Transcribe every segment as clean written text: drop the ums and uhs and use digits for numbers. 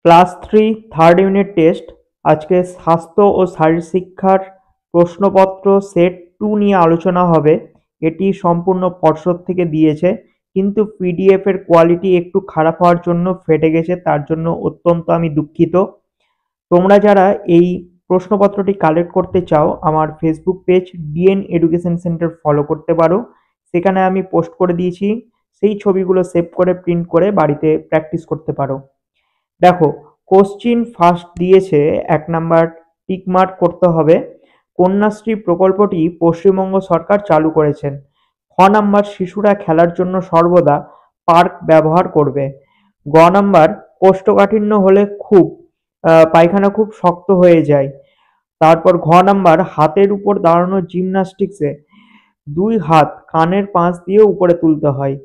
Class 3 third unit test. আজকে স্বাস্থ্য ও শারীরশিক্ষার প্রশ্নপত্র সেট 2 নিয়ে আলোচনা হবে। এটি সম্পূর্ণ পর্ষদ থেকে দিয়েছে, কিন্তু পিডিএফ এর কোয়ালিটি একটু খারাপ হওয়ার জন্য ফেটে গেছে, তার জন্য অত্যন্ত আমি দুঃখিত। তোমরা যারা এই প্রশ্নপত্রটি কালেক্ট করতে চাও, আমার Facebook page DN education centre follow করতে পারো। সেখানে আমি পোস্ট করে দিয়েছি, সেই ছবিগুলো সেভ করে প্রিন্ট করে বাড়িতে প্র্যাকটিস করতে পারো। দেখো, কোশ্চিন ফার্স্ট দিয়েছে 1 নাম্বার টিকমার্ক করতে হবে। কন্যাশ্রী প্রকল্পটি পশ্চিমবঙ্গ সরকার চালু করেছেন। খ নাম্বার শিশুরা খেলার জন্য সর্বদা পার্ক ব্যবহার করবে। গ নাম্বার কোষ্ঠকাঠিন্য হলে পায়খানা খুব শক্ত হয়ে যায়। তারপর ঘ নাম্বার হাতের উপর দাঁড়ানো জিমন্যাস্টিক্সে 2 হাত কানের পাশ দিয়ে উপরে তুলতে হয়।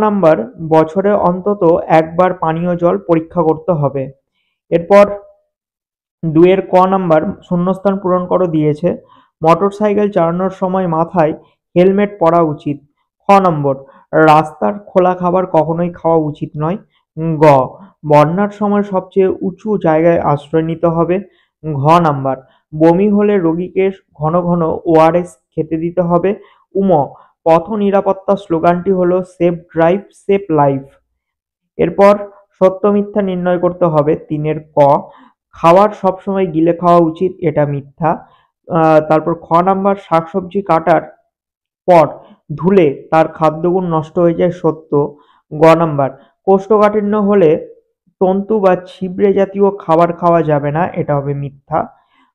নাম্বার বছরে অন্তত একবার পানীয় জল পরীক্ষা করতে হবে। এরপর 2 এর ক নাম্বার শূন্যস্থান পূরণ করো দিয়েছে। মোটরসাইকেল চালানোর সময় মাথায় হেলমেট পরা উচিত। খ নম্বর রাস্তার খোলা খাবার কখনোই খাওয়া উচিত নয়। গ বন্যার সময় সবচেয়ে উঁচু জায়গায় আশ্রয় নিতে হবে। ঘ নাম্বার বমি হলে রোগীকে ঘন ঘন ওআরএস খেতে দিতে হবে। পথ নিরাপত্তা স্লোগানটি হলো সেফ ড্রাইভ সেফ লাইফ। এরপর সত্য মিথ্যা নির্ণয় করতে হবে। 3 এর ক খাবার সবসময় গিলে খাওয়া উচিত, এটা মিথ্যা। তারপর খ নাম্বার শাকসবজি কাটার পর ধুলে তার খাদ্যগুণ নষ্ট হয়ে যায়, সত্য। গ নাম্বার কোষ্ঠকাঠিন্য হলে তন্তু বা ছিবড়ে জাতীয় খাবার খাওয়া যাবে না, এটা হবে মিথ্যা।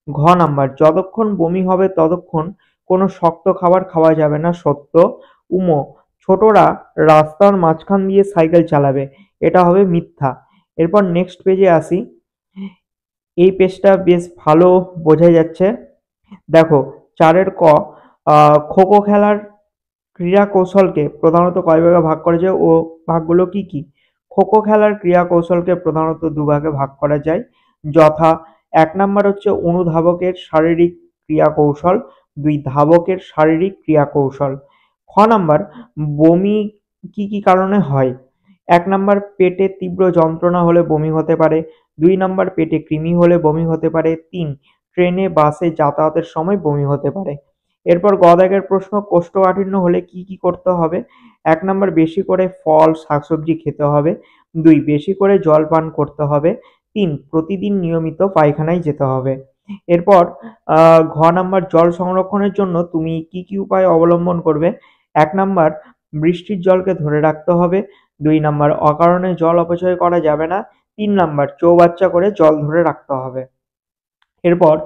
ঘ নাম্বার যতক্ষণ বমি হবে ততক্ষণ কোনো শক্ত খাবার খাওয়া যাবে না, সত্য। উম ছোটরা রাস্তার মাঝখান দিয়ে সাইকেল চালাবে, এটা হবে মিথ্যা। এরপর নেক্সট পেজে আসি। এই পেজটা বেশ ভালো বোঝা যাচ্ছে। দেখো, 4 এর ক খো-খো খেলার ক্রীড়া কৌশলকে প্রধানত কয় ভাগে ভাগ করা যায় ও ভাগগুলো কি কি? খো-খো খেলার ক্রীড়া কৌশলকে প্রধানত 2 ভাগে ভাগ করা যায়, যথা 1 নাম্বার হচ্ছে অনুধাবকের শারীরিক ক্রিয়া কৌশল, 2 ধাবকের শারীরিক ক্রিয়া কৌশল। খ নাম্বার বমি কি কি কারণে হয়? 1 নাম্বার পেটে তীব্র যন্ত্রণা হলে বমি হতে পারে। 2 নাম্বার পেটে কৃমি হলে বমি হতে পারে। 3 ট্রেনে বাসে যাতায়াতের সময় বমি হতে পারে। এরপর গ দাগের প্রশ্ন, কোষ্ঠকাঠিন্য হলে কি কি করতে হবে? 1 নাম্বার বেশি করে ফল শাকসবজি খেতে হবে। 2 বেশি করে জল পান করতে হবে। 3 প্রতিদিন নিয়মিত পায়খানায় যেতে হবে। এরপর ঘ নাম্বার জল সংরক্ষণের জন্য তুমি কি কি উপায় অবলম্বন করবে? 1 নাম্বার বৃষ্টির জলকে ধরে রাখতে হবে। 2 নাম্বার অকারণে জল অপচয় করা যাবে না। 3 নাম্বার চৌবাচ্চা করে জল ধরে রাখতে হবে। এরপর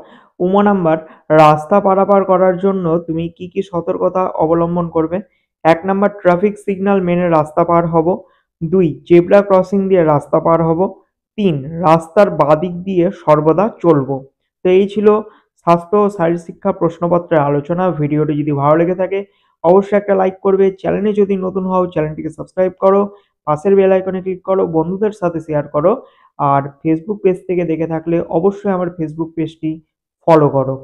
নাম্বার রাস্তা পারাপার করার জন্য তুমি কি কি সতর্কতা অবলম্বন করবে? 1 নাম্বার ট্রাফিক সিগন্যাল মেনে রাস্তা পার হব। 2 জেব্রা ক্রসিং দিয়ে রাস্তা পার হব। 3 রাস্তার বাঁদিক দিয়ে সর্বদা চলবো। তো এই ছিল স্বাস্থ্য ও শারীরশিক্ষা প্রশ্নপত্রের আলোচনা। ভিডিওটি যদি ভালো লেগে থাকে অবশ্যই একটা লাইক করবে। চ্যানেলে যদি নতুন হও চ্যানেলটিকে সাবস্ক্রাইব করো, পাশের বেল আইকনে ক্লিক করো, বন্ধুদের সাথে শেয়ার করো। আর ফেসবুক পেজ থেকে দেখে থাকলে অবশ্যই আমার ফেসবুক পেজটি ফলো করো।